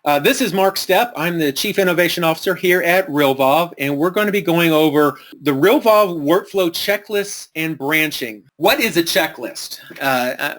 This is Mark Stepp. I'm the Chief Innovation Officer here at Realvolve, and we're going to be going over the Realvolve workflow checklists and branching. What is a checklist? I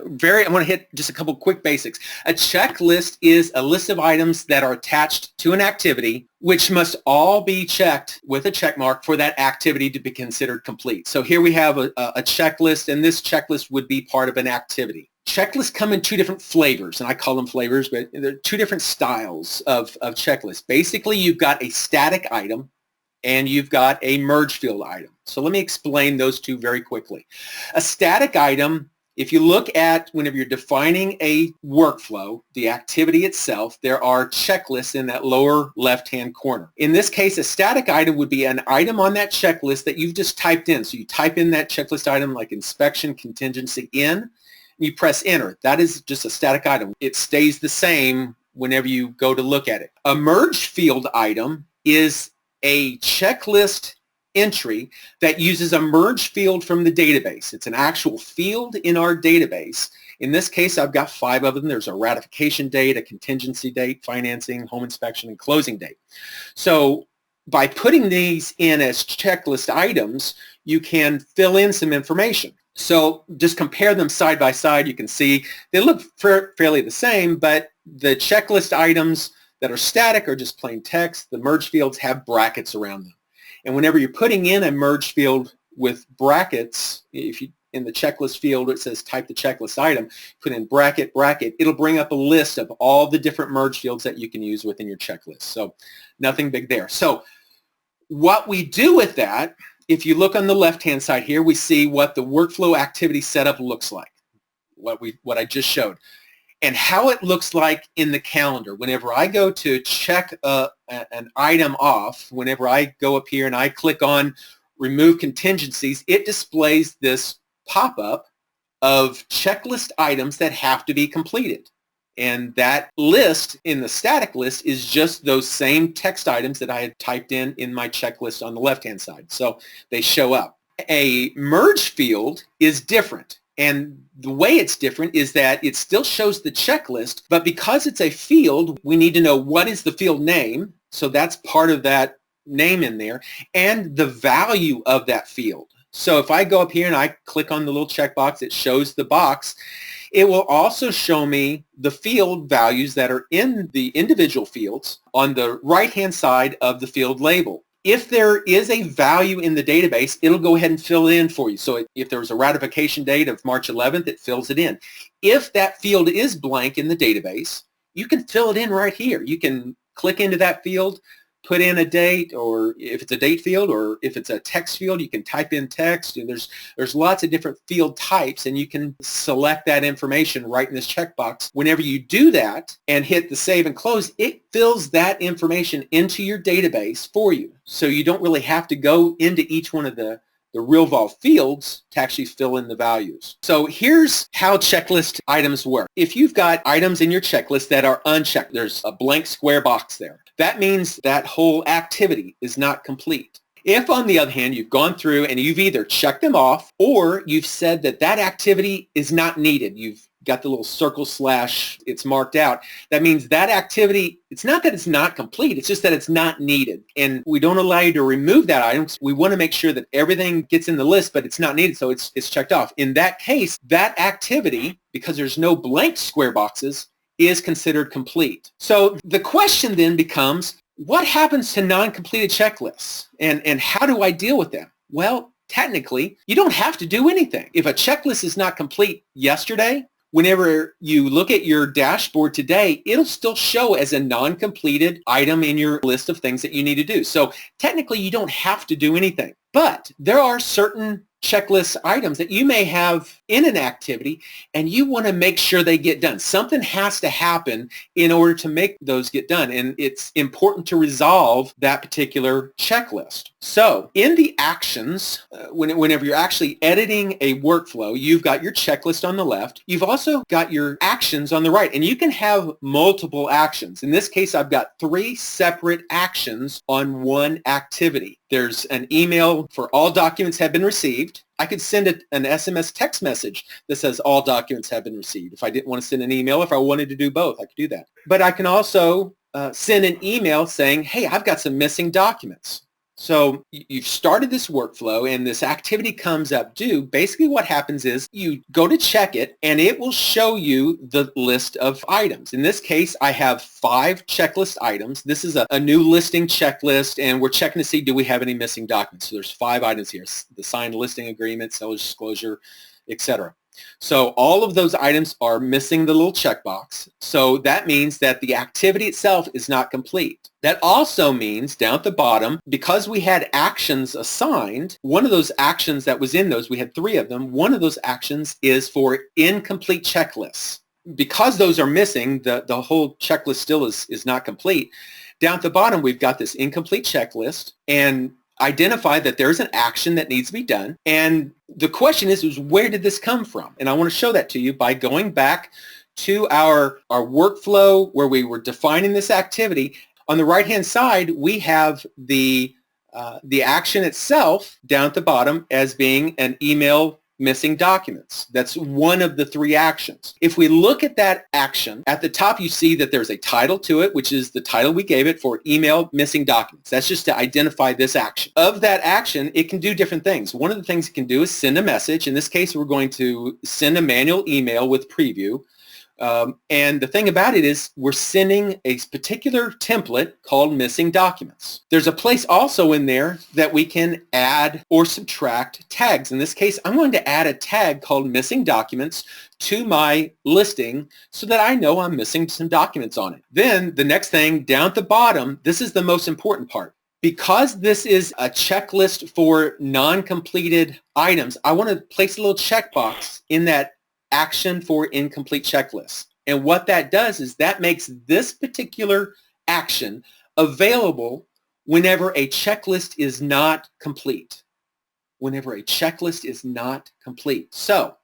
want to hit just a couple quick basics. A checklist is a list of items that are attached to an activity, which must all be checked with a check mark for that activity to be considered complete. So here we have a checklist, and this checklist would be part of an activity. Checklists come in two different flavors, and I call them flavors, but they're two different styles of checklists. Basically, you've got a static item and you've got a merge field item. So let me explain those two very quickly. A static item, if you look at whenever you're defining a workflow, the activity itself, there are checklists in that lower left-hand corner. In this case, a static item would be an item on that checklist that you've just typed in. So you type in that checklist item like inspection contingency in, you press enter. That is just a static item. It stays the same whenever you go to look at it. A merge field item is a checklist entry that uses a merge field from the database. It's an actual field in our database. In this case, I've got 5 of them. There's a ratification date, a contingency date, financing, home inspection, and closing date. So by putting these in as checklist items, you can fill in some information. So just compare them side by side. You can see they look fairly the same, but the checklist items that are static are just plain text. The merge fields have brackets around them. And whenever you're putting in a merge field with brackets, if you in the checklist field it says type the checklist item, put in bracket, it'll bring up a list of all the different merge fields that you can use within your checklist. So nothing big there. So what we do with that, if you look on the left-hand side here, we see what the workflow activity setup looks like, what I just showed, and how it looks like in the calendar. Whenever I go to check an item off, whenever I go up here and I click on remove contingencies, it displays this pop-up of checklist items that have to be completed. And that list in the static list is just those same text items that I had typed in my checklist on the left-hand side. So they show up. A merge field is different. And the way it's different is that it still shows the checklist, but because it's a field, we need to know what is the field name. So that's part of that name in there, and the value of that field. So if I go up here and I click on the little checkbox, it shows the box. It will also show me the field values that are in the individual fields on the right-hand side of the field label. If there is a value in the database, it'll go ahead and fill it in for you. So if there's a ratification date of March 11th, it fills it in. If that field is blank in the database, you can fill it in right here. You can click into that field, put in a date, or if it's a date field, or if it's a text field, you can type in text, and there's lots of different field types, and you can select that information right in this checkbox. Whenever you do that and hit the save and close, it fills that information into your database for you. So you don't really have to go into each one of the Realvolve fields to actually fill in the values. So here's how checklist items work. If you've got items in your checklist that are unchecked, there's a blank square box there. That means that whole activity is not complete. If, on the other hand, you've gone through and you've either checked them off or you've said that that activity is not needed, you've got the little circle slash, it's marked out, that means that activity, it's not that it's not complete, it's just that it's not needed. And we don't allow you to remove that item. We want to make sure that everything gets in the list, but it's not needed, so it's checked off. In that case, that activity, because there's no blank square boxes, is considered complete. So the question then becomes, what happens to non-completed checklists? And how do I deal with them? Well, technically, you don't have to do anything. If a checklist is not complete yesterday, whenever you look at your dashboard today, it'll still show as a non-completed item in your list of things that you need to do. So technically, you don't have to do anything. But there are certain checklist items that you may have in an activity and you want to make sure they get done. Something has to happen in order to make those get done, and it's important to resolve that particular checklist. So in the actions, whenever you're actually editing a workflow, you've got your checklist on the left. You've also got your actions on the right, and you can have multiple actions. In this case, I've got 3 separate actions on one activity. There's an email for all documents have been received. I could send an SMS text message that says all documents have been received. If I didn't want to send an email, if I wanted to do both, I could do that. But I can also send an email saying, hey, I've got some missing documents. So you've started this workflow and this activity comes up due. Basically what happens is you go to check it and it will show you the list of items. In this case, I have 5 checklist items. This is a new listing checklist and we're checking to see, do we have any missing documents? So there's 5 items here: the signed listing agreement, seller's disclosure, etc. So all of those items are missing the little checkbox. So that means that the activity itself is not complete. That also means down at the bottom, because we had actions assigned, one of those actions that was in those, we had 3 of them, one of those actions is for incomplete checklists. Because those are missing, the whole checklist still is not complete. Down at the bottom, we've got this incomplete checklist and identify that there's an action that needs to be done. And the question is where did this come from? And I want to show that to you by going back to our workflow where we were defining this activity. On the right-hand side, we have the action itself down at the bottom as being an email missing documents. That's one of the 3 actions. If we look at that action, at the top you see that there's a title to it, which is the title we gave it for email missing documents. That's just to identify this action. Of that action, it can do different things. One of the things it can do is send a message. In this case, we're going to send a manual email with preview. And the thing about it is we're sending a particular template called missing documents. There's a place also in there that we can add or subtract tags. In this case, I'm going to add a tag called missing documents to my listing so that I know I'm missing some documents on it. Then the next thing down at the bottom, this is the most important part. Because this is a checklist for non-completed items, I want to place a little checkbox in that action for incomplete checklist. And what that does is that makes this particular action available whenever a checklist is not complete. Whenever a checklist is not complete. So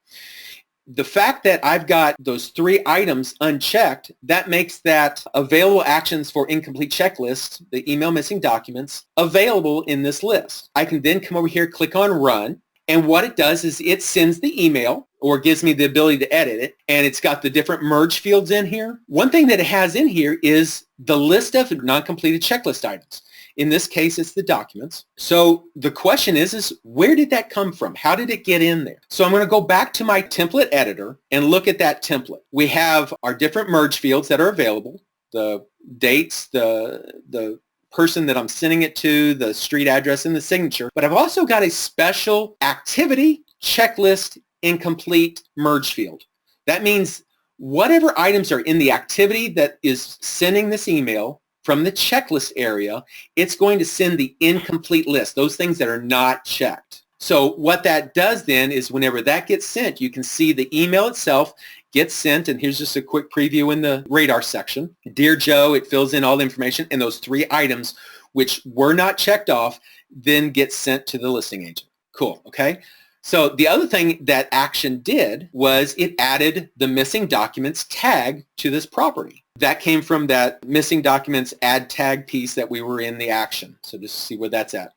the fact that I've got those 3 items unchecked, that makes that available actions for incomplete checklist, the email missing documents, available in this list. I can then come over here, click on Run, and what it does is it sends the email or gives me the ability to edit it, and it's got the different merge fields in here. One thing that it has in here is the list of non-completed checklist items. In this case, it's the documents. So the question is where did that come from? How did it get in there? So I'm going to go back to my template editor and look at that template. We have our different merge fields that are available, the dates, the person that I'm sending it to, the street address, and the signature. But I've also got a special activity checklist incomplete merge field. That means whatever items are in the activity that is sending this email from the checklist area, it's going to send the incomplete list, those things that are not checked. So what that does then is whenever that gets sent, you can see the email itself gets sent, and here's just a quick preview in the radar section. Dear Joe, it fills in all the information, and those 3 items which were not checked off then get sent to the listing agent. Cool, okay? So the other thing that action did was it added the missing documents tag to this property. That came from that missing documents add tag piece that we were in the action. So just see where that's at.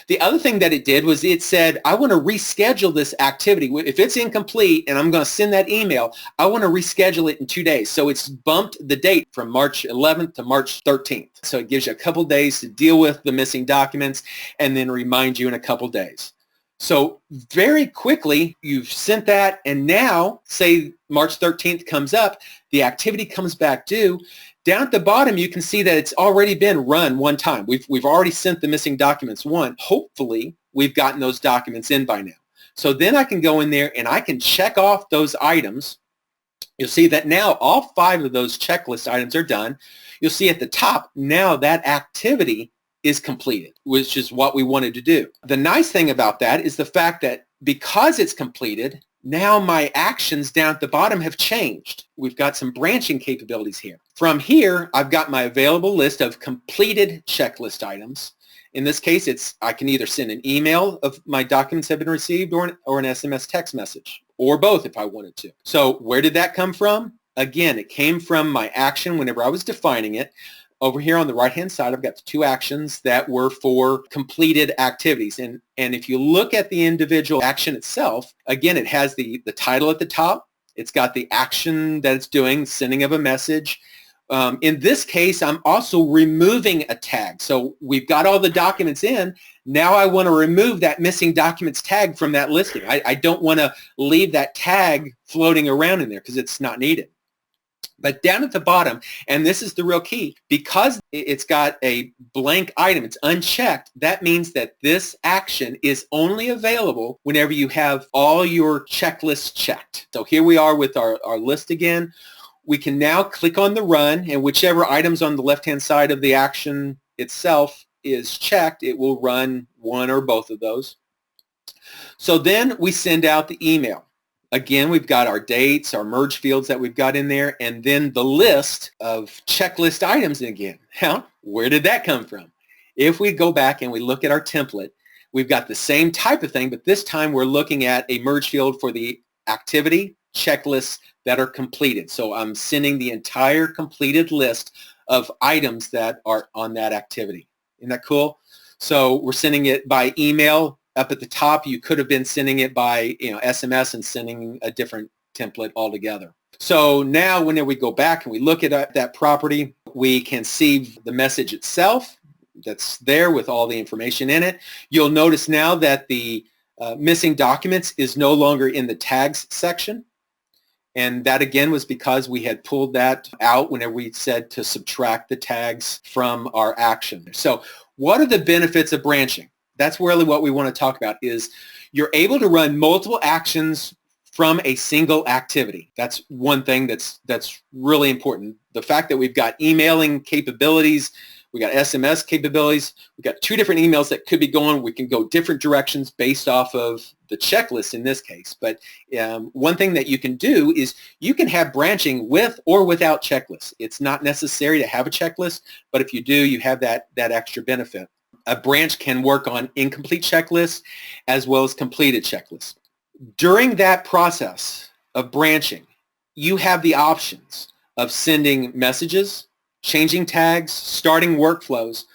The other thing that it did was it said, I want to reschedule this activity. If it's incomplete and I'm going to send that email, I want to reschedule it in 2 days. So it's bumped the date from March 11th to March 13th. So it gives you a couple days to deal with the missing documents and then remind you in a couple days. So very quickly, you've sent that, and now, say March 13th comes up, the activity comes back due. Down at the bottom, you can see that it's already been run one time. We've already sent the missing documents one. Hopefully, we've gotten those documents in by now. So then I can go in there, and I can check off those items. You'll see that now all 5 of those checklist items are done. You'll see at the top, now that activity is completed, which is what we wanted to do. The nice thing about that is the fact that because it's completed, now my actions down at the bottom have changed. We've got some branching capabilities here. From here, I've got my available list of completed checklist items. In this case, I can either send an email of my documents have been received or an SMS text message, or both if I wanted to. So where did that come from? Again, it came from my action whenever I was defining it. Over here on the right-hand side, I've got the 2 actions that were for completed activities. And if you look at the individual action itself, again, it has the title at the top. It's got the action that it's doing, sending of a message. In this case, I'm also removing a tag. So we've got all the documents in. Now I want to remove that missing documents tag from that listing. I don't want to leave that tag floating around in there because it's not needed. But down at the bottom, and this is the real key, because it's got a blank item, it's unchecked, that means that this action is only available whenever you have all your checklists checked. So here we are with our list again. We can now click on the run, and whichever items on the left-hand side of the action itself is checked, it will run one or both of those. So then we send out the email. Again, we've got our dates, our merge fields that we've got in there, and then the list of checklist items again. Now, where did that come from? If we go back and we look at our template, we've got the same type of thing, but this time we're looking at a merge field for the activity checklists that are completed. So I'm sending the entire completed list of items that are on that activity. Isn't that cool? So we're sending it by email. Up at the top, you could have been sending it by SMS and sending a different template altogether. So now when we go back and we look at that property, we can see the message itself that's there with all the information in it. You'll notice now that the missing documents is no longer in the tags section. And that again was because we had pulled that out whenever we said to subtract the tags from our action. So what are the benefits of branching? That's really what we want to talk about, is you're able to run multiple actions from a single activity. That's one thing that's really important. The fact that we've got emailing capabilities, we got SMS capabilities, we've got two different emails that could be going. We can go different directions based off of the checklist in this case. But one thing that you can do is you can have branching with or without checklists. It's not necessary to have a checklist, but if you do, you have that extra benefit. A branch can work on incomplete checklists as well as completed checklists. During that process of branching, you have the options of sending messages, changing tags, starting workflows,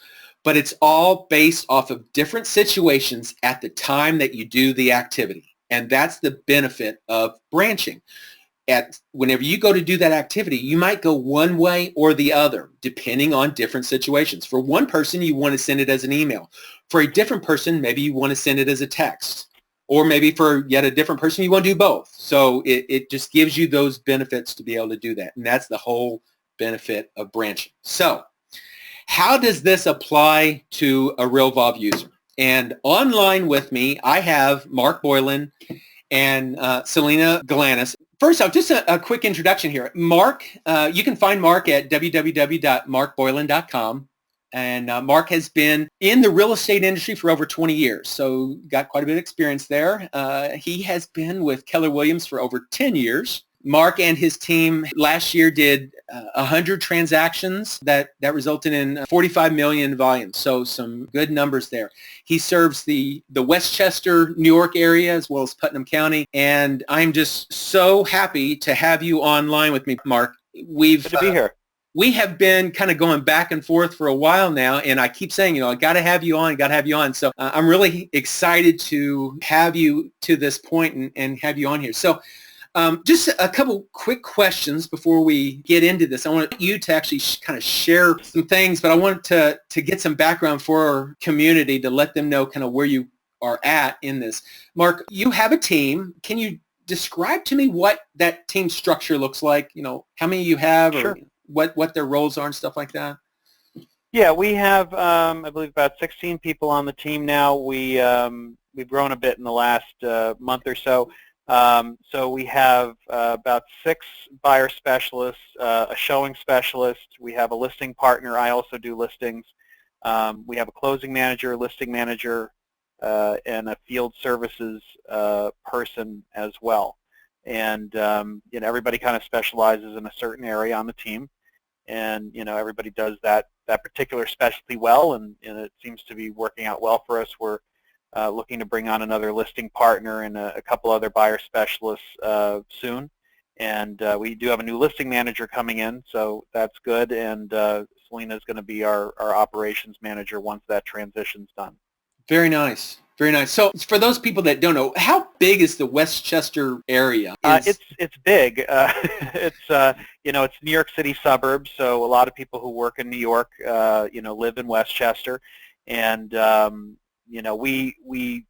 but it's all based off of different situations at the time that you do the activity. And that's the benefit of branching. Whenever you go to do that activity, you might go one way or the other, depending on different situations. For one person, you want to send it as an email. For a different person, maybe you want to send it as a text. Or maybe for yet a different person, you want to do both. So it just gives you those benefits to be able to do that. And that's the whole benefit of branching. So how does this apply to a Realvolve user? And online with me, I have Mark Boyland and Selina Galanis. First off, just a quick introduction here. Mark, you can find Mark at www.markboyland.com. And Mark has been in the real estate industry for over 20 years, so got quite a bit of experience there. He has been with Keller Williams for over 10 years. Mark and his team last year did 100 transactions that resulted in 45 million in volume, so some good numbers there. He serves the Westchester, New York area as well as Putnam County, and I'm just so happy to have you online with me, Mark. Good to be here. We have been kind of going back and forth for a while now, and I keep saying, I got to have you on, So I'm really excited to have you to this point and have you on here. So just a couple quick questions before we get into this. I want you to actually kind of share some things, but I want to get some background for our community to let them know kind of where you are at in this. Mark, you have a team. Can you describe to me what that team structure looks like? How many you have, or Sure. What their roles are and stuff like that? Yeah, we have, I believe, about 16 people on the team now. We've grown a bit in the last month or so. So we have about 6 buyer specialists, a showing specialist. We have a listing partner. I also do listings. We have a closing manager, listing manager, and a field services person as well. And everybody kind of specializes in a certain area on the team. And everybody does that particular specialty well, and it seems to be working out well for us. We're looking to bring on another listing partner and a couple other buyer specialists soon, and we do have a new listing manager coming in, so that's good. And Selina is going to be our operations manager once that transition's done. Very nice. Very nice. So for those people that don't know, how big is the Westchester area? It's big. It's New York City suburbs, so a lot of people who work in New York, live in Westchester, and we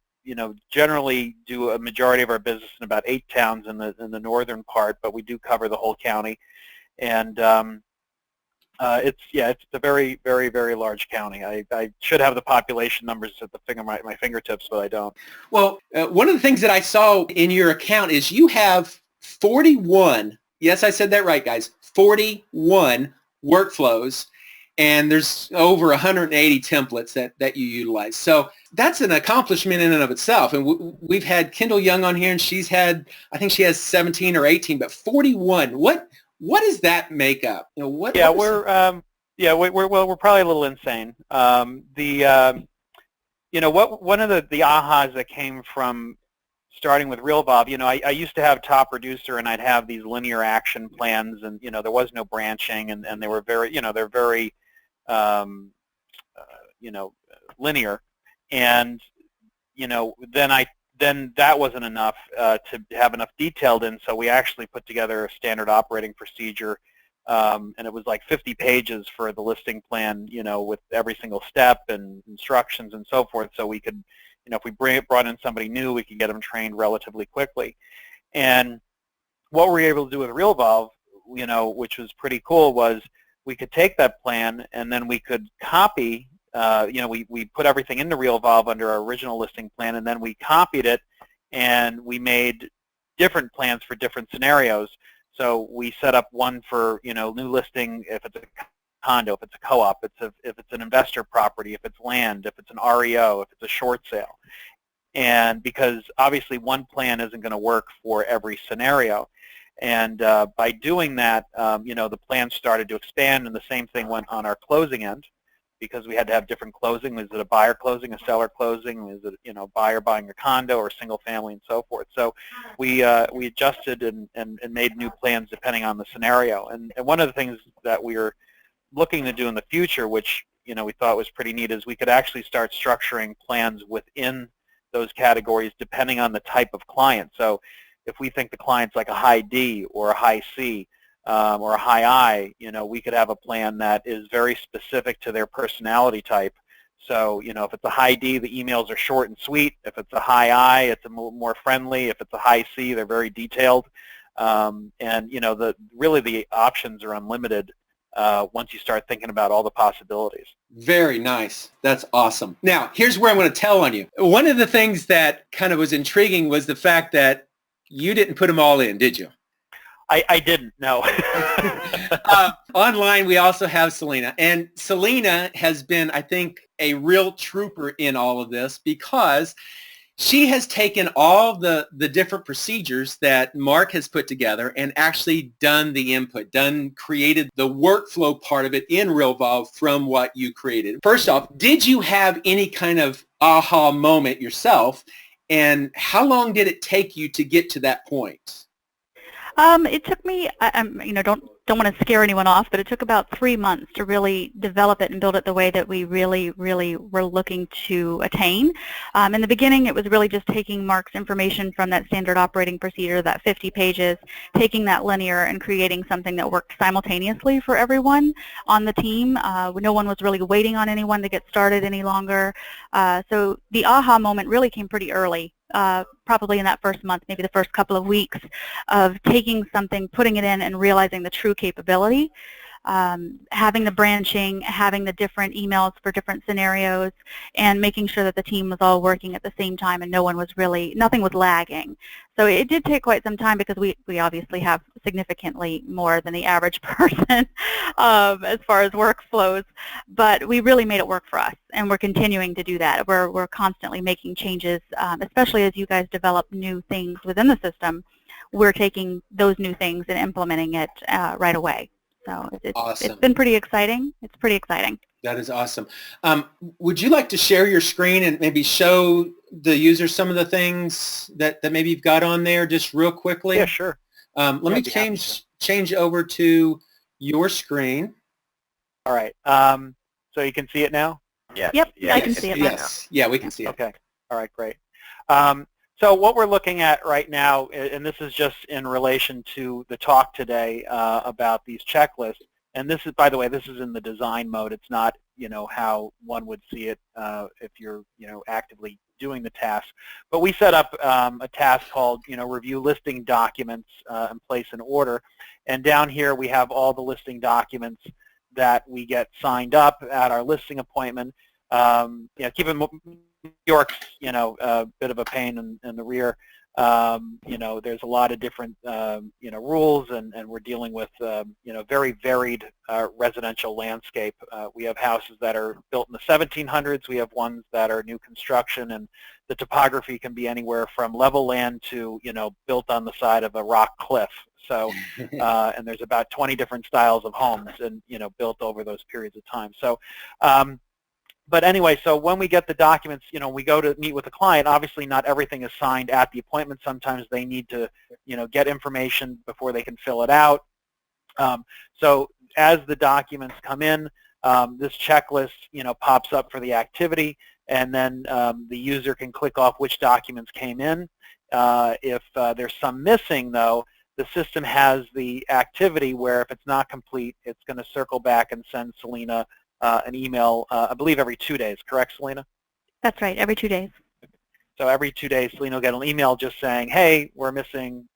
generally do a majority of our business in about 8 towns in the northern part, but we do cover the whole county, and it's a very, very, very large county. I should have the population numbers at my fingertips, but I don't. Well, one of the things that I saw in your account is you have 41, yes, I said that right, guys, 41 workflows, and there's over 180 templates that you utilize. So that's an accomplishment in and of itself. And we've had Kendall Young on here, and I think she has 17 or 18, but 41. What does that make up? We're probably a little insane. One of the ahas that came from starting with Realvolve, I used to have Top Producer, and I'd have these linear action plans, and there was no branching, and they were very, they're very, linear, and then that wasn't enough to have enough detailed in, so we actually put together a standard operating procedure, and it was like 50 pages for the listing plan, with every single step and instructions and so forth, so we could, if we brought in somebody new, we could get them trained relatively quickly. And what we were able to do with Realvolve, which was pretty cool, was we could take that plan and then we could copy. We put everything into Realvolve under our original listing plan, and then we copied it, and we made different plans for different scenarios. So we set up one for, new listing if it's a condo, if it's a co-op, if it's an investor property, if it's land, if it's an REO, if it's a short sale. And because obviously one plan isn't going to work for every scenario. And by doing that, the plan started to expand, and the same thing went on our closing end, because we had to have different closing. Was it a buyer closing, a seller closing? Is it buyer buying a condo or single family, and so forth? So we adjusted and made new plans depending on the scenario. And one of the things that we were looking to do in the future, which we thought was pretty neat, is we could actually start structuring plans within those categories depending on the type of client. So if we think the client's like a high D or a high C, or a high I, we could have a plan that is very specific to their personality type. So, if it's a high D, the emails are short and sweet. If it's a high I, it's a more friendly. If it's a high C, they're very detailed. And, really the options are unlimited once you start thinking about all the possibilities. Very nice. That's awesome. Now, here's where I'm going to tell on you. One of the things that kind of was intriguing was the fact that you didn't put them all in, did you? I didn't, no. Online, we also have Selina. And Selina has been, I think, a real trooper in all of this, because she has taken all the different procedures that Mark has put together and actually done the input, created the workflow part of it in Realvolve from what you created. First off, did you have any kind of aha moment yourself, and how long did it take you to get to that point? It took me, don't want to scare anyone off, but it took about 3 months to really develop it and build it the way that we really, really were looking to attain. In the beginning, it was really just taking Mark's information from that standard operating procedure, that 50 pages, taking that linear and creating something that worked simultaneously for everyone on the team. No one was really waiting on anyone to get started any longer. So the aha moment really came pretty early. Probably in that first month, maybe the first couple of weeks of taking something, putting it in, and realizing the true capability. Having the branching, having the different emails for different scenarios, and making sure that the team was all working at the same time and nothing was lagging. So it did take quite some time, because we obviously have significantly more than the average person as far as workflows, but we really made it work for us, and we're continuing to do that. We're constantly making changes, especially as you guys develop new things within the system. We're taking those new things and implementing it right away. So awesome. It's been pretty exciting. It's pretty exciting. That is awesome. Would you like to share your screen and maybe show the user some of the things that maybe you've got on there just real quickly? Yeah, sure. Let me change over to your screen. All right. So you can see it now? Yes. Yep, Yeah, I can see it. Yes. Yeah, we can see it. Okay. All right, great. So what we're looking at right now, and this is just in relation to the talk today about these checklists, and this is, by the way, this is in the design mode. It's not, how one would see it if you're, actively doing the task. But we set up a task called, review listing documents and place an order. And down here we have all the listing documents that we get signed up at our listing appointment. Keep in New York's, a bit of a pain in the rear. There's a lot of different, rules, and we're dealing with, very varied residential landscape. We have houses that are built in the 1700s. We have ones that are new construction, and the topography can be anywhere from level land to, built on the side of a rock cliff. So, and there's about 20 different styles of homes, and, built over those periods of time. So, but anyway, so when we get the documents, we go to meet with the client. Obviously, not everything is signed at the appointment. Sometimes they need to, get information before they can fill it out. So as the documents come in, this checklist, pops up for the activity, and then the user can click off which documents came in. If there's some missing, though, the system has the activity where if it's not complete, it's going to circle back and send Selina an email, I believe every 2 days, correct, Selina? That's right, every 2 days. So every 2 days, Selina will get an email just saying, hey, we're missing,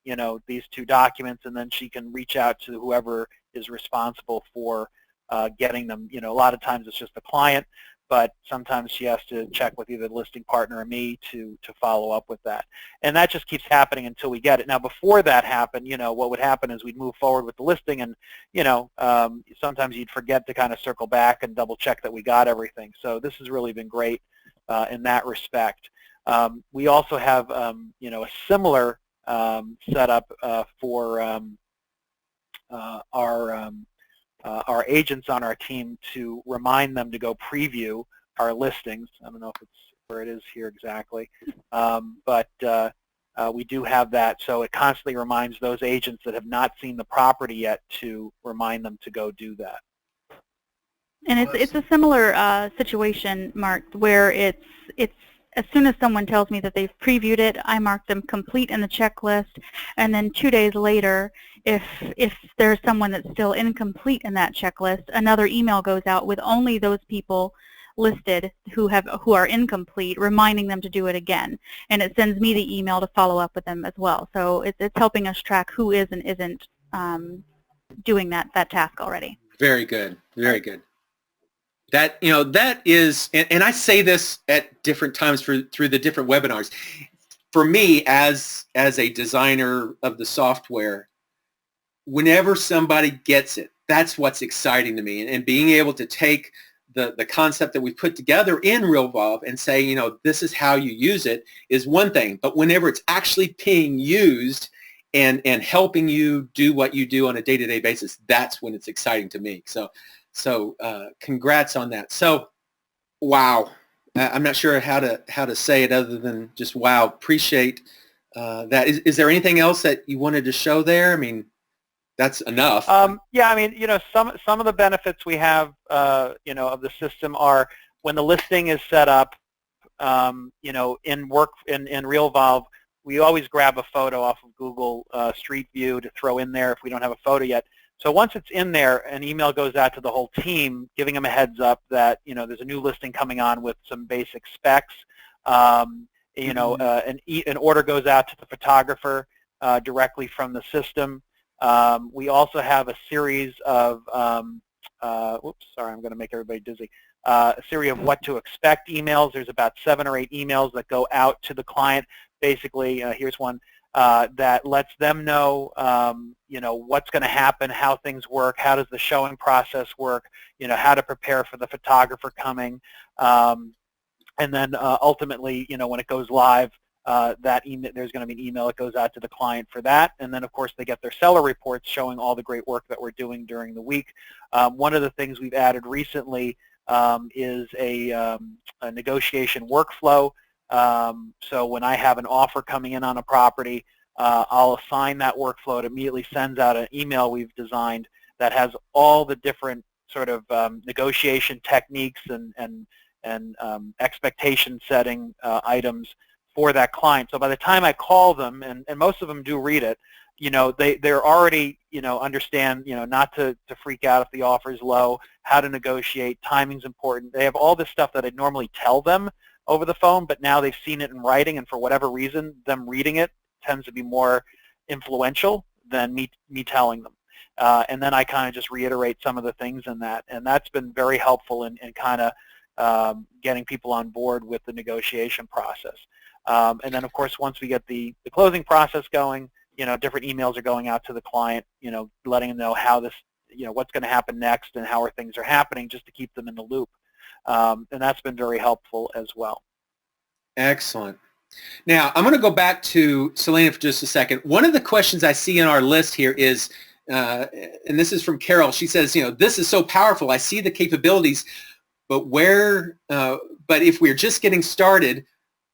these 2 documents, and then she can reach out to whoever is responsible for getting them. A lot of times it's just the client, but sometimes she has to check with either the listing partner or me to follow up with that. And that just keeps happening until we get it. Now, before that happened, what would happen is we'd move forward with the listing, and, sometimes you'd forget to kind of circle back and double check that we got everything. So this has really been great in that respect. We also have, a similar setup for our agents on our team to remind them to go preview our listings. I don't know if it's where it is here exactly, but we do have that. So it constantly reminds those agents that have not seen the property yet to remind them to go do that. And it's a similar situation, Mark, where it's as soon as someone tells me that they've previewed it, I mark them complete in the checklist, and then 2 days later, if there's someone that's still incomplete in that checklist, another email goes out with only those people listed who are incomplete, reminding them to do it again, and it sends me the email to follow up with them as well. So it's helping us track who is and isn't doing that task already. Very good. Very good. That, that is, and I say this at different times through the different webinars. For me, as a designer of the software, whenever somebody gets it, that's what's exciting to me. And being able to take the concept that we put together in Realvolve and say, this is how you use it is one thing. But whenever it's actually being used and helping you do what you do on a day-to-day basis, that's when it's exciting to me. So congrats on that. So, wow. I'm not sure how to say it other than just wow. Appreciate that. Is there anything else that you wanted to show there? I mean, that's enough. Yeah, I mean, some of the benefits we have, of the system are when the listing is set up, in Realvolve, we always grab a photo off of Google Street View to throw in there if we don't have a photo yet. So once it's in there, an email goes out to the whole team, giving them a heads up that there's a new listing coming on with some basic specs. An order goes out to the photographer directly from the system. We also have a series of oops, sorry, I'm going to make everybody dizzy. A series of what to expect emails. There's about 7 or 8 emails that go out to the client. Basically, here's one. That lets them know, what's going to happen, how things work, how does the showing process work, how to prepare for the photographer coming, and then ultimately, when it goes live, there's going to be an email that goes out to the client for that, and then of course they get their seller reports showing all the great work that we're doing during the week. One of the things we've added recently is a negotiation workflow. So when I have an offer coming in on a property, I'll assign that workflow. It immediately sends out an email we've designed that has all the different sort of negotiation techniques and expectation setting items for that client. So by the time I call them, and most of them do read it, they're already, understand, not to freak out if the offer is low, how to negotiate, timing's important. They have all this stuff that I'd normally tell them over the phone, but now they've seen it in writing, and for whatever reason, them reading it tends to be more influential than me telling them. And then I kind of just reiterate some of the things in that, and that's been very helpful in kind of getting people on board with the negotiation process. And then, of course, once we get the closing process going, different emails are going out to the client, letting them know how this, what's going to happen next and how things are happening, just to keep them in the loop. And that's been very helpful as well. Excellent. Now, I'm going to go back to Selina for just a second. One of the questions I see in our list here is, and this is from Carol. She says, this is so powerful. I see the capabilities, but but if we're just getting started,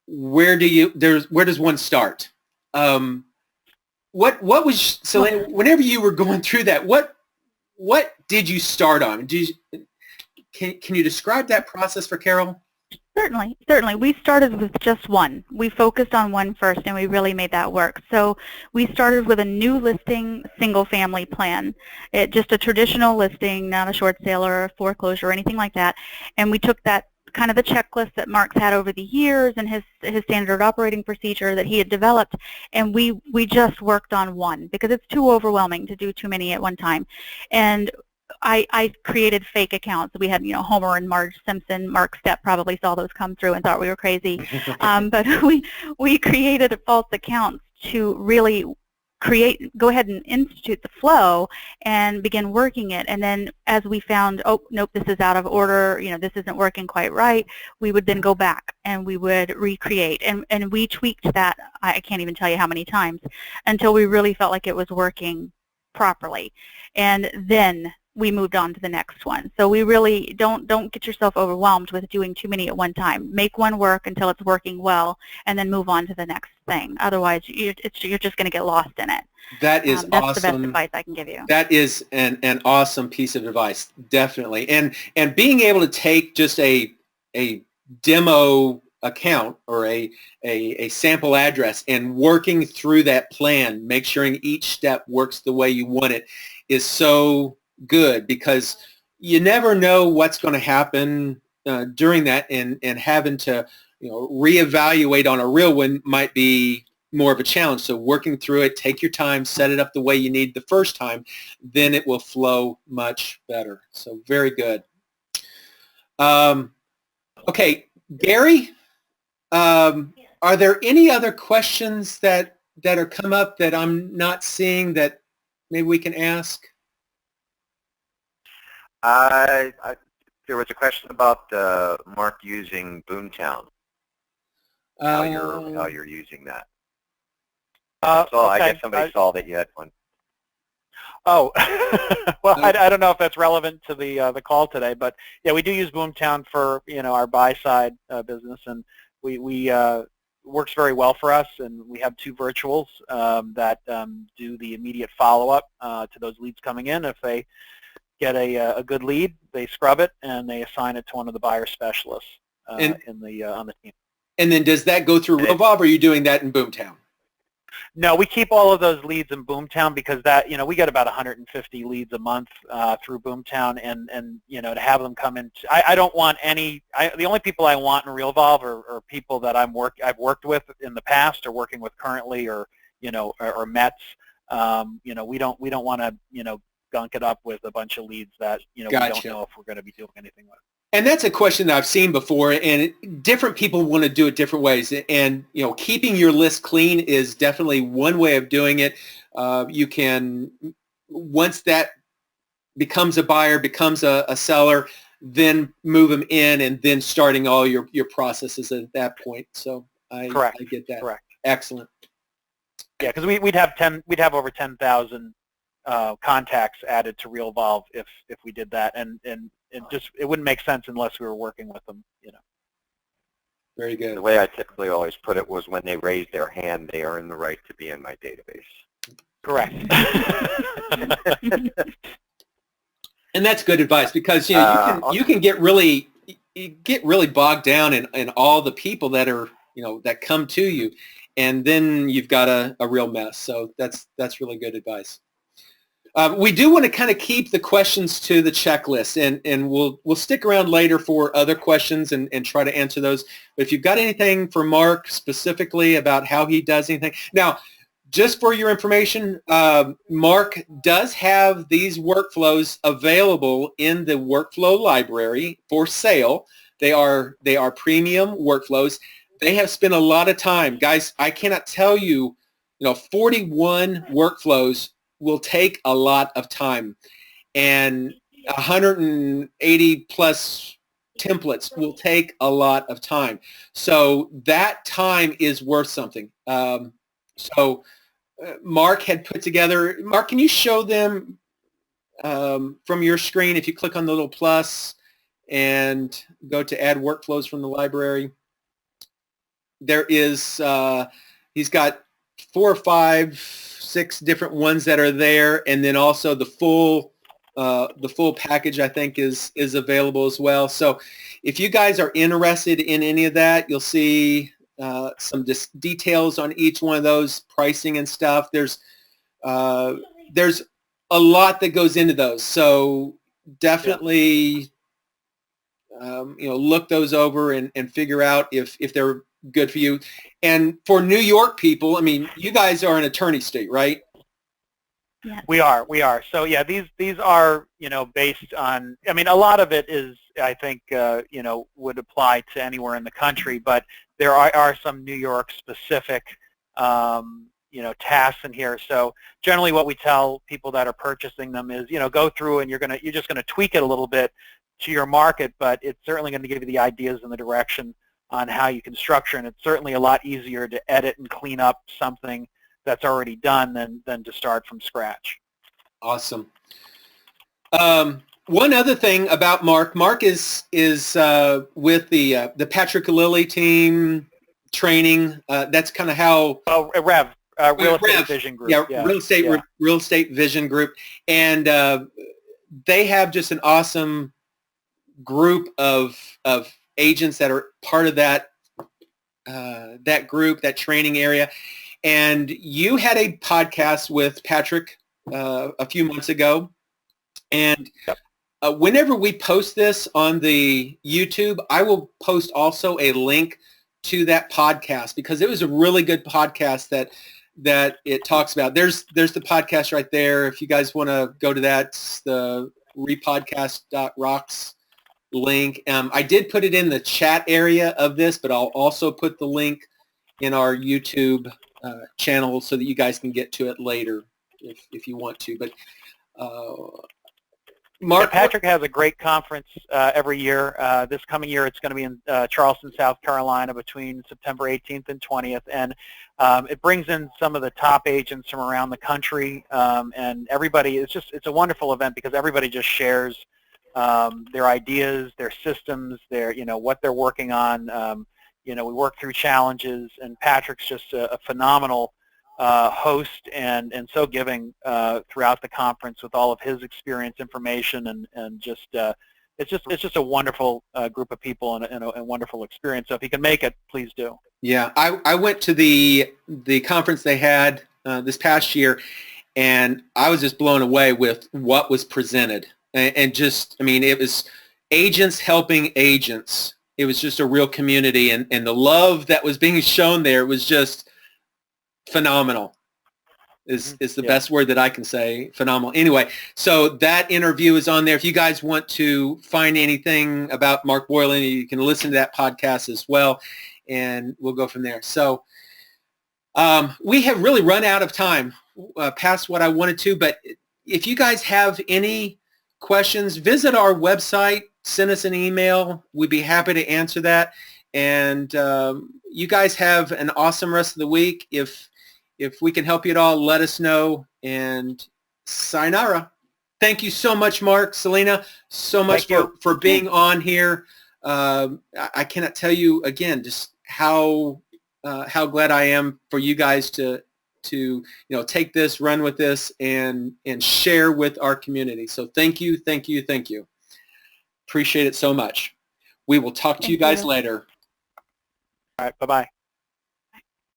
where does one start? What was, Selina, whenever you were going through that, what did you start on? Can you describe that process for Carol? Certainly. We started with just one. We focused on one first, and we really made that work. So we started with a new listing, single-family plan. Just a traditional listing, not a short sale or a foreclosure or anything like that. And we took that kind of the checklist that Mark's had over the years and his standard operating procedure that he had developed, and we just worked on one because it's too overwhelming to do too many at one time. And I created fake accounts. We had, Homer and Marge Simpson. Mark Stepp probably saw those come through and thought we were crazy. But we created false accounts to really go ahead and institute the flow and begin working it. And then as we found, oh, nope, this is out of order, this isn't working quite right, we would then go back and we would recreate. And we tweaked that, I can't even tell you how many times, until we really felt like it was working properly. And then we moved on to the next one. So we really don't get yourself overwhelmed with doing too many at one time. Make one work until it's working well, and then move on to the next thing. Otherwise, you're just going to get lost in it. That is that's awesome. That's the best advice I can give you. That is an awesome piece of advice, definitely. And being able to take just a demo account or a sample address and working through that plan, make sure each step works the way you want it, is so good, because you never know what's going to happen during that, and having to reevaluate on a real one might be more of a challenge. So working through it, take your time, set it up the way you need the first time, then it will flow much better. So very good. Okay, Gary, are there any other questions that are come up that I'm not seeing that maybe we can ask? There was a question about Mark using Boomtown. How you're using that. Okay. I guess somebody saw that you had one. Oh, well, I don't know if that's relevant to the call today, but yeah, we do use Boomtown for our buy side business, and we works very well for us, and we have 2 virtuals that do the immediate follow-up to those leads coming in. If they get a good lead, they scrub it and they assign it to one of the buyer specialists on the team. And then does that go through Realvolve, or are you doing that in Boomtown? No, we keep all of those leads in Boomtown, because that we get about 150 leads a month through Boomtown, and to have them come in, I don't want any. The only people I want in Realvolve are people that I've worked with in the past or working with currently, or Mets. We don't want to gunk it up with a bunch of leads that we don't know if we're going to be doing anything with. And that's a question that I've seen before, and different people want to do it different ways. And keeping your list clean is definitely one way of doing it. You can, once that becomes a buyer, becomes a seller, then move them in, and then starting all your processes at that point. So I get that. Correct. Excellent. Yeah, because we'd have over 10,000 contacts added to Realvolve if we did that, and it wouldn't make sense unless we were working with them. Very good. The way I typically always put it was, when they raise their hand, they are in the right to be in my database. Correct. And that's good advice, because you can get really, you get really bogged down in all the people that are, that come to you, and then you've got a real mess. So that's really good advice. We do want to kind of keep the questions to the checklist, and we'll stick around later for other questions and try to answer those. But if you've got anything for Mark specifically about how he does anything. Now, just for your information, Mark does have these workflows available in the workflow library for sale. They are premium workflows. They have spent a lot of time. Guys, I cannot tell you, 41 workflows will take a lot of time, and 180 plus templates will take a lot of time. So that time is worth something. Mark had put together, Mark, can you show them from your screen, if you click on the little plus and go to add workflows from the library? There is, he's got 4 or 5, 6 different ones that are there, and then also the full package, I think, is available as well. So if you guys are interested in any of that, you'll see some details on each one of those, pricing and stuff. There's a lot that goes into those, so definitely look those over and figure out if they're good for you. And for New York people, I mean, you guys are an attorney state, right? Yeah. We are. So yeah, these are, based on, I mean, a lot of it is, I think, would apply to anywhere in the country, but there are some New York specific, tasks in here. So generally what we tell people that are purchasing them is, go through and you're just going to tweak it a little bit to your market, but it's certainly going to give you the ideas and the direction on how you can structure, and it's certainly a lot easier to edit and clean up something that's already done than to start from scratch. Awesome. One other thing about Mark is with the Patrick Lilly team training. That's kind of how. Oh, Real Estate Vision Group. Yeah, Real Estate Vision Group, and they have just an awesome group of agents that are part of that group, that training area. And you had a podcast with Patrick a few months ago, and whenever we post this on the YouTube, I will post also a link to that podcast, because it was a really good podcast that it talks about. There's the podcast right there. If you guys want to go to that, it's the repodcast.rocks link. I did put it in the chat area of this, but I'll also put the link in our YouTube channel so that you guys can get to it later if you want to. But Mark, Patrick has a great conference every year. This coming year, it's going to be in Charleston, South Carolina, between September 18th and 20th, and it brings in some of the top agents from around the country, and everybody. It's a wonderful event because everybody just shares their ideas, their systems, their what they're working on. We work through challenges, and Patrick's just a phenomenal host and so giving throughout the conference with all of his experience, information, and just it's just a wonderful group of people and a wonderful experience. So if you can make it, please do. Yeah, I went to the conference they had this past year, and I was just blown away with what was presented. And just, I mean, it was agents helping agents. It was just a real community, and the love that was being shown there was just phenomenal. Is the best word that I can say. Phenomenal. Anyway, so that interview is on there. If you guys want to find anything about Mark Boyland, you can listen to that podcast as well, and we'll go from there. So we have really run out of time past what I wanted to, but if you guys have any questions, visit our website, send us an email. We'd be happy to answer that. And you guys have an awesome rest of the week. If we can help you at all, let us know. And sayonara. Thank you so much, Mark, Selina, so much for being on here. I cannot tell you again just how glad I am for you guys to take this, run with this, and share with our community. So thank you. Appreciate it so much. We will talk to you guys later. All right, bye-bye.